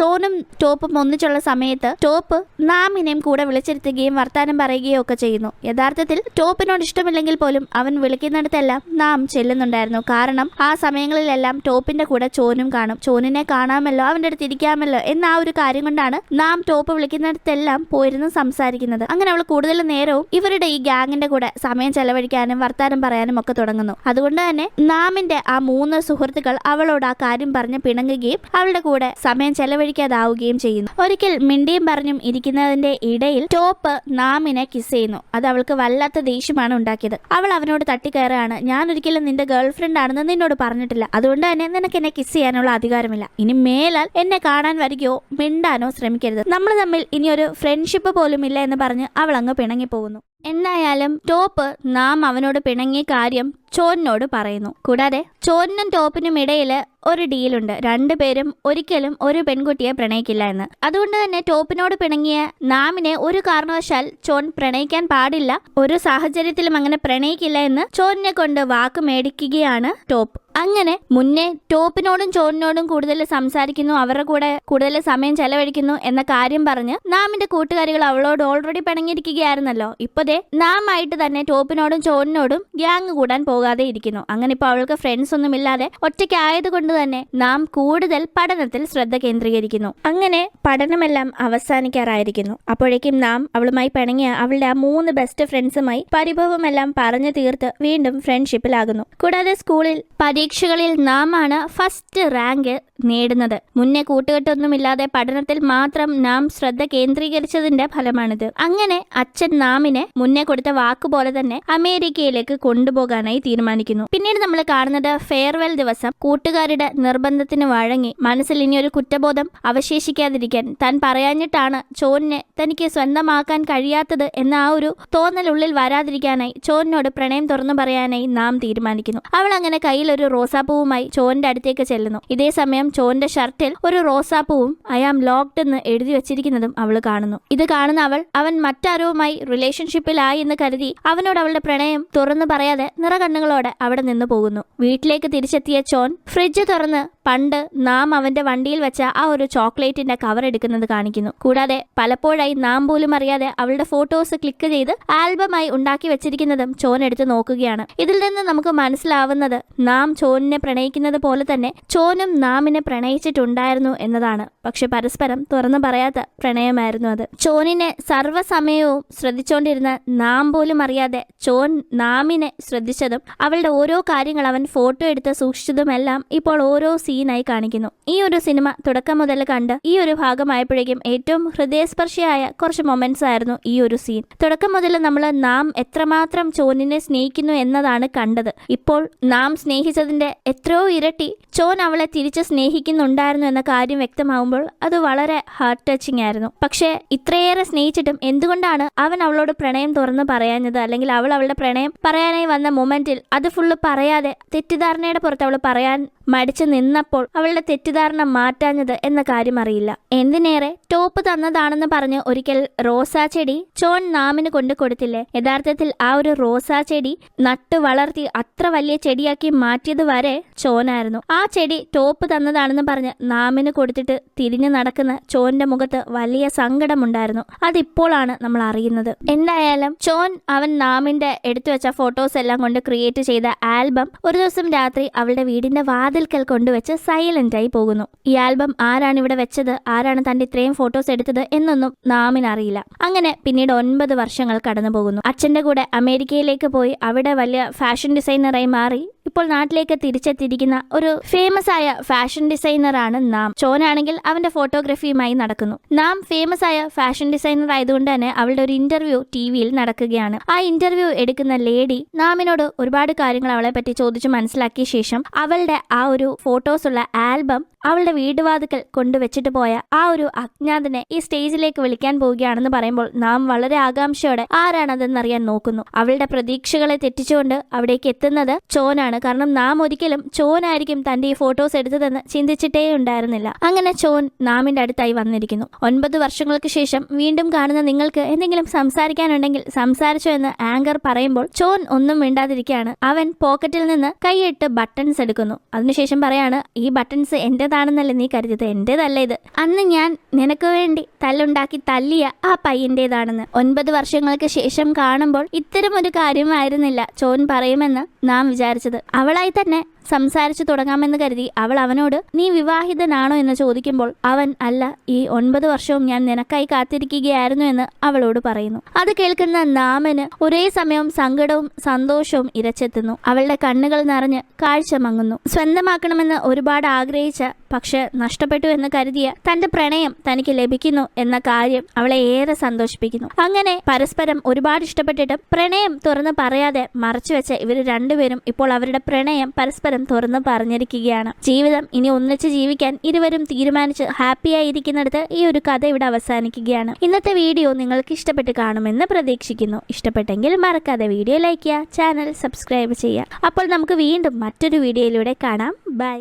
ചോനും ടോപ്പും ഒന്നിച്ചുള്ള സമയത്ത് ടോപ്പ് നാമിനെയും കൂടെ വിളിച്ചിരുത്തുകയും വർത്താനം പറയുകയും ഒക്കെ ചെയ്യുന്നു. യഥാർത്ഥത്തിൽ ടോപ്പിനോട് ഇഷ്ടമില്ലെങ്കിൽ പോലും അവൻ വിളിക്കുന്നിടത്തെല്ലാം നാം ചെല്ലുന്നുണ്ടായിരുന്നു. കാരണം ആ സമയങ്ങളിലെല്ലാം ടോപ്പിന്റെ കൂടെ ചോനും കാണും. ചോനിനെ കാണാമല്ലോ, അവന്റെ അടുത്ത് ഇരിക്കാമല്ലോ എന്ന ആ ഒരു കാര്യം കൊണ്ടാണ് നാം ടോപ്പ് വിളിക്കുന്നിടത്തെല്ലാം പോയിരുന്നു സംസാരിക്കുന്നത്. അങ്ങനെ അവൾ കൂടുതൽ നേരവും ഇവരുടെ ഈ ഗ്യാങ്ങിന്റെ കൂടെ സമയം ചെലവഴിക്കാനും വർത്താനം പറയാനും ഒക്കെ തുടങ്ങുന്നു. അതുകൊണ്ട് തന്നെ നാമിന്റെ ആ 3 സുഹൃത്തുക്കൾ അവളോട് ആ കാര്യം പറഞ്ഞ് പിണങ്ങുകയും അവളുടെ കൂടെ സമയം ചെലവഴിക്കാതാവുകയും ചെയ്യുന്നു. ഒരിക്കൽ മിണ്ടിയും പറഞ്ഞും ഇരിക്കുന്നതിന്റെ ഇടയിൽ ടോപ്പ് നാമിനെ കിസ് ചെയ്യുന്നു. അത് അവൾക്ക് വല്ലാത്ത ദേഷ്യമാണ് ഉണ്ടാക്കിയത്. അവൾ അവനോട് തട്ടിക്കയറുകയാണ്, ഞാൻ ഒരിക്കലും നിന്റെ ഗേൾ ഫ്രണ്ട് ആണെന്ന് നിന്നോട് പറഞ്ഞിട്ടില്ല, അതുകൊണ്ട് തന്നെ നിനക്ക് എന്നെ കിസ് ചെയ്യാനുള്ള അധികാരമില്ല. ഇനി മേലാൽ എന്നെ കാണാൻ വരികയോ മിണ്ടാനോ ശ്രമിക്കരുത്. നമ്മൾ തമ്മിൽ ഇനിയൊരു ഫ്രണ്ട്ഷിപ്പ് പോലും ഇല്ല എന്ന് പറഞ്ഞ് അവൾ അങ്ങ് പിണങ്ങിപ്പോകുന്നു. എന്തായാലും ടോപ്പ് നാം അവനോട് പിണങ്ങിയ കാര്യം ചോനിനോട് പറയുന്നു. കൂടാതെ ചോനിനും ടോപ്പിനും ഇടയിൽ ഒരു ഡീലുണ്ട്. രണ്ടുപേരും ഒരിക്കലും ഒരു പെൺകുട്ടിയെ പ്രണയിക്കില്ല എന്ന്. അതുകൊണ്ട് തന്നെ ടോപ്പിനോട് പിണങ്ങിയ നാമിനെ ഒരു കാരണവശാൽ ചോൻ പ്രണയിക്കാൻ പാടില്ല, ഒരു സാഹചര്യത്തിലും അങ്ങനെ പ്രണയിക്കില്ല എന്ന് ചോനിനെ കൊണ്ട് വാക്ക് മേടിക്കുകയാണ് ടോപ്പ്. അങ്ങനെ മുന്നേ ടോപ്പിനോടും ചോനിനോടും കൂടുതൽ സംസാരിക്കുന്നു, അവരുടെ കൂടെ കൂടുതൽ സമയം ചെലവഴിക്കുന്നു എന്ന കാര്യം പറഞ്ഞ് നാമിന്റെ കൂട്ടുകാരികൾ അവളോട് ഓൾറെഡി പിണങ്ങിയിരിക്കുകയായിരുന്നല്ലോ. ഇപ്പതേ നാമായിട്ട് തന്നെ ടോപ്പിനോടും ചോനിനോടും ഗ്യാങ് കൂടാൻ പോകാതെ ഇരിക്കുന്നു. അങ്ങനെ ഇപ്പൊ അവൾക്ക് ഫ്രണ്ട്സ് ഒന്നും ഇല്ലാതെ ഒറ്റയ്ക്കായത് കൊണ്ട് തന്നെ നാം കൂടുതൽ പഠനത്തിൽ ശ്രദ്ധ കേന്ദ്രീകരിക്കുന്നു. അങ്ങനെ പഠനമെല്ലാം അവസാനിക്കാറായിരിക്കുന്നു. അപ്പോഴേക്കും നാം അവളുമായി പിണങ്ങിയ അവളുടെ ആ 3 ബെസ്റ്റ് ഫ്രണ്ട്സുമായി പരിഭവമെല്ലാം പറഞ്ഞു തീർത്ത് വീണ്ടും ഫ്രണ്ട്ഷിപ്പിലാകുന്നു. കൂടാതെ സ്കൂളിൽ പരീക്ഷകളിൽ നാമാണ് ഫസ്റ്റ് റാങ്ക് നേടുന്നത്. മുന്നേ കൂട്ടുകെട്ടൊന്നുമില്ലാതെ പഠനത്തിൽ മാത്രം നാം ശ്രദ്ധ കേന്ദ്രീകരിച്ചതിന്റെ ഫലമാണിത്. അങ്ങനെ അച്ഛൻ നാമിനെ മുന്നേ കൊടുത്ത വാക്കുപോലെ തന്നെ അമേരിക്കയിലേക്ക് കൊണ്ടുപോകാനായി തീരുമാനിക്കുന്നു. പിന്നീട് നമ്മൾ കാണുന്നത് ഫെയർവെൽ ദിവസം കൂട്ടുകാരുടെ നിർബന്ധത്തിന് വഴങ്ങി മനസ്സിൽ ഇനിയൊരു കുറ്റബോധം അവശേഷിക്കാതിരിക്കാൻ താൻ പറയാഞ്ഞിട്ടാണ് ചോനിനെ തനിക്ക് സ്വന്തമാക്കാൻ കഴിയാത്തത് എന്ന ആ ഒരു തോന്നലുള്ളിൽ വരാതിരിക്കാനായി ചോനിനോട് പ്രണയം തുറന്നു പറയാനായി നാം തീരുമാനിക്കുന്നു. അവൾ അങ്ങനെ കയ്യിൽ ഒരു റോസാപ്പൂവുമായി ചോന്റെ അടുത്തേക്ക് ചെല്ലുന്നു. ഇതേ സമയം ചോന്റെ ഷർട്ടിൽ ഒരു റോസാപ്പൂവും ഐ ആം ലോക്ക്ഡ് എന്ന് എഴുതി വെച്ചിരിക്കുന്നതും അവൾ കാണുന്നു. ഇത് കാണുന്ന അവൻ മറ്റാരുമായി റിലേഷൻഷിപ്പിലായി എന്ന് കരുതി അവനോട് അവളുടെ പ്രണയം തുറന്നു പറയാതെ നിറകണ്ണുകളോടെ അവിടെ നിന്ന് പോകുന്നു. വീട്ടിലേക്ക് തിരിച്ചെത്തിയ ചോൻ ഫ്രിഡ്ജ് തുറന്ന് പണ്ട് നാം അവന്റെ വണ്ടിയിൽ വെച്ച ആ ഒരു ചോക്ലേറ്റിന്റെ കവർ എടുക്കുന്നത് കാണിക്കുന്നു. കൂടാതെ പലപ്പോഴായി നാം പോലും അറിയാതെ അവളുടെ ഫോട്ടോസ് ക്ലിക്ക് ചെയ്ത് ആൽബമായി ഉണ്ടാക്കി വെച്ചിരിക്കുന്നതും ചോൻ എടുത്ത് നോക്കുകയാണ്. ഇതിൽ നിന്ന് നമുക്ക് മനസ്സിലാവുന്നത് നാം ചോനിനെ പ്രണയിക്കുന്നത് പോലെ തന്നെ ചോനും നാമിനെ പ്രണയിച്ചിട്ടുണ്ടായിരുന്നു എന്നതാണ്. പക്ഷെ പരസ്പരം തുറന്നു പറയാത്ത പ്രണയമായിരുന്നു അത്. ചോനിനെ സർവ്വസമയവും ശ്രദ്ധിച്ചുകൊണ്ടിരുന്ന നാം പോലും അറിയാതെ ചോൻ നാമിനെ ശ്രദ്ധിച്ചതും അവളുടെ ഓരോ കാര്യങ്ങൾ അവൻ ഫോട്ടോ എടുത്ത് സൂക്ഷിച്ചതുമെല്ലാം ഇപ്പോൾ ഓരോ സീനായി കാണിക്കുന്നു. ഈ ഒരു സിനിമ തുടക്കം മുതൽ കണ്ട് ഈ ഒരു ഭാഗമായപ്പോഴേക്കും ഏറ്റവും ഹൃദയസ്പർശിയായ കുറച്ച് മൊമെന്റ്സ് ആയിരുന്നു ഈ ഒരു സീൻ. തുടക്കം മുതൽ നമ്മൾ നാം എത്രമാത്രം ചോനിനെ സ്നേഹിക്കുന്നു എന്നതാണ് കണ്ടത്. ഇപ്പോൾ നാം സ്നേഹിച്ചതിന്റെ എത്രയോ ഇരട്ടി ചോൻ അവളെ തിരിച്ച് സ്നേഹിക്കുന്നുണ്ടായിരുന്നു എന്ന കാര്യം വ്യക്തമാവുമ്പോൾ അത് വളരെ ഹാർട്ട് ടച്ചിങ് ആയിരുന്നു. പക്ഷേ ഇത്രയേറെ സ്നേഹിച്ചിട്ടും എന്തുകൊണ്ടാണ് അവൻ അവളോട് പ്രണയം തുറന്ന് പറയാഞ്ഞത്, അല്ലെങ്കിൽ അവൾ അവളുടെ പ്രണയം പറയാനായി വന്ന മൊമെന്റിൽ അത് ഫുള്ള് പറയാതെ തെറ്റിദ്ധാരണയുടെ പുറത്ത് അവൾ പറയാൻ മടിച്ചു നിന്നപ്പോൾ അവളുടെ തെറ്റിദ്ധാരണ മാറ്റാഞ്ഞത് എന്ന കാര്യം അറിയില്ല. എന്തിനേറെ ടോപ്പ് തന്നതാണെന്ന് പറഞ്ഞ് ഒരിക്കൽ റോസാ ചെടി ചോൻ നാമിന് കൊണ്ടു കൊടുത്തില്ലേ? യഥാർത്ഥത്തിൽ ആ ഒരു റോസാ ചെടി നട്ടു വളർത്തി അത്ര വലിയ ചെടിയാക്കി മാറ്റിയത് വരെ ചോനായിരുന്നു. ആ ചെടി ടോപ്പ് തന്നതാണെന്ന് പറഞ്ഞ് നാമിന് കൊടുത്തിട്ട് തിരിഞ്ഞു നടക്കുന്ന ചോന്റെ മുഖത്ത് വലിയ സങ്കടമുണ്ടായിരുന്നു. അതിപ്പോഴാണ് നമ്മൾ അറിയുന്നത്. എന്തായാലും ചോൻ അവൻ നാമിന്റെ എടുത്തു വെച്ച ഫോട്ടോസ് എല്ലാം കൊണ്ട് ക്രിയേറ്റ് ചെയ്ത ആൽബം ഒരു ദിവസം രാത്രി അവളുടെ വീടിന്റെ വാതിൽക്കൽ കൊണ്ടുവച്ച് സൈലന്റ് ആയി പോകുന്നു. ഈ ആൽബം ആരാണ് ഇവിടെ വെച്ചത്, ആരാണ് തന്റെ ഇത്രയും ഫോട്ടോസ് എടുത്തത് എന്നൊന്നും നാമിന് അറിയില്ല. അങ്ങനെ പിന്നീട് 9 വർഷങ്ങൾ കടന്നു പോകുന്നു. അച്ഛന്റെ കൂടെ അമേരിക്കയിലേക്ക് പോയി അവിടെ വലിയ ഫാഷൻ ഡിസൈനറായി മാറി ഇപ്പോൾ നാട്ടിലേക്ക് തിരിച്ചെത്തിയിരിക്കുന്ന ഒരു ഫേമസ് ആയ ഫാഷൻ ഡിസൈനറാണ് നാം. ചോനാണെങ്കിൽ അവന്റെ ഫോട്ടോഗ്രാഫിയുമായി നടക്കുന്നു. നാം ഫേമസ് ആയ ഫാഷൻ ഡിസൈനർ ആയതുകൊണ്ട് തന്നെ അവളുടെ ഒരു ഇന്റർവ്യൂ ടിവിയിൽ നടക്കുകയാണ്. ആ ഇന്റർവ്യൂ എടുക്കുന്ന ലേഡി നാമിനോട് ഒരുപാട് കാര്യങ്ങൾ അവളെ പറ്റി ചോദിച്ചു മനസ്സിലാക്കിയ ശേഷം അവളുടെ ആ ഒരു ഫോട്ടോസ് ഉള്ള ആൽബം അവളുടെ വീടുവാതിക്കൽ കൊണ്ടുവച്ചിട്ട് പോയ ആ ഒരു അജ്ഞാതനെ ഈ സ്റ്റേജിലേക്ക് വിളിക്കാൻ പോവുകയാണെന്ന് പറയുമ്പോൾ നാം വളരെ ആകാംക്ഷയോടെ ആരാണതെന്നറിയാൻ നോക്കുന്നു. അവളുടെ പ്രതീക്ഷകളെ തെറ്റിച്ചുകൊണ്ട് അവിടേക്ക് എത്തുന്നത് ചോനാണ്. കാരണം നാം ഒരിക്കലും ചോനായിരിക്കും തന്റെ ഈ ഫോട്ടോസ് എടുത്തതെന്ന് ചിന്തിച്ചിട്ടേ ഉണ്ടായിരുന്നില്ല. അങ്ങനെ ചോൻ നാമിന്റെ അടുത്തായി വന്നിരിക്കുന്നു. 9 വർഷങ്ങൾക്ക് ശേഷം വീണ്ടും കാണുന്ന നിങ്ങൾക്ക് എന്തെങ്കിലും സംസാരിക്കാനുണ്ടെങ്കിൽ സംസാരിച്ചോ എന്ന് ആങ്കർ പറയുമ്പോൾ ചോൻ ഒന്നും മിണ്ടാതിരിക്കുകയാണ്. അവൻ പോക്കറ്റിൽ നിന്ന് കൈയിട്ട് ബട്ടൺസ് എടുക്കുന്നു. അതിനുശേഷം പറയാണ്, ഈ ബട്ടൺസ് എന്റേതാണെന്നല്ലേ നീ കരുതിയത്? എന്റേതല്ല ഇത്. അന്ന് ഞാൻ നിനക്ക് വേണ്ടി തല്ലുണ്ടാക്കി തല്ലിയ ആ പയ്യന്റേതാണെന്ന്. 9 വർഷങ്ങൾക്ക് ശേഷം കാണുമ്പോൾ ഇത്തരം ഒരു കാര്യമായിരുന്നില്ല ചോൻ പറയുമെന്ന് നാം വിചാരിച്ചത്. അവളായി തന്നെ സംസാരിച്ചു തുടങ്ങാമെന്ന് കരുതി അവൾ അവനോട് നീ വിവാഹിതനാണോ എന്ന് ചോദിക്കുമ്പോൾ അവൻ അല്ല, ഈ 9 വർഷവും ഞാൻ നിനക്കായി കാത്തിരിക്കുകയായിരുന്നു എന്ന് അവളോട് പറയുന്നു. അത് കേൾക്കുന്ന നാമന് ഒരേ സമയം സങ്കടവും സന്തോഷവും ഇരച്ചെത്തുന്നു. അവളുടെ കണ്ണുകൾ നിറഞ്ഞ് കാഴ്ച മങ്ങുന്നു. സ്വന്തമാക്കണമെന്ന് ഒരുപാട് ആഗ്രഹിച്ച പക്ഷെ നഷ്ടപ്പെട്ടു എന്ന് കരുതിയ തന്റെ പ്രണയം തനിക്ക് ലഭിക്കുന്നു എന്ന കാര്യം അവളെ ഏറെ സന്തോഷിപ്പിക്കുന്നു. അങ്ങനെ പരസ്പരം ഒരുപാട് ഇഷ്ടപ്പെട്ടിട്ടും പ്രണയം തുറന്ന് പറയാതെ മറച്ചുവെച്ച ഇവർ രണ്ടുപേരും ഇപ്പോൾ അവരുടെ പ്രണയം പരസ്പരം തുറന്ന് പറഞ്ഞിരിക്കുകയാണ്. ജീവിതം ഇനി ഒന്നിച്ച് ജീവിക്കാൻ ഇരുവരും തീരുമാനിച്ച് ഹാപ്പിയായി ഇരിക്കുന്നിടത്ത് ഈ ഒരു കഥ ഇവിടെ അവസാനിക്കുകയാണ്. ഇന്നത്തെ വീഡിയോ നിങ്ങൾക്ക് ഇഷ്ടപ്പെട്ട് കാണുമെന്ന് പ്രതീക്ഷിക്കുന്നു. ഇഷ്ടപ്പെട്ടെങ്കിൽ മറക്കാതെ വീഡിയോ ലൈക്ക് ചെയ്യുക, ചാനൽ സബ്സ്ക്രൈബ് ചെയ്യുക. അപ്പോൾ നമുക്ക് വീണ്ടും മറ്റൊരു വീഡിയോയിലൂടെ കാണാം. ബൈ.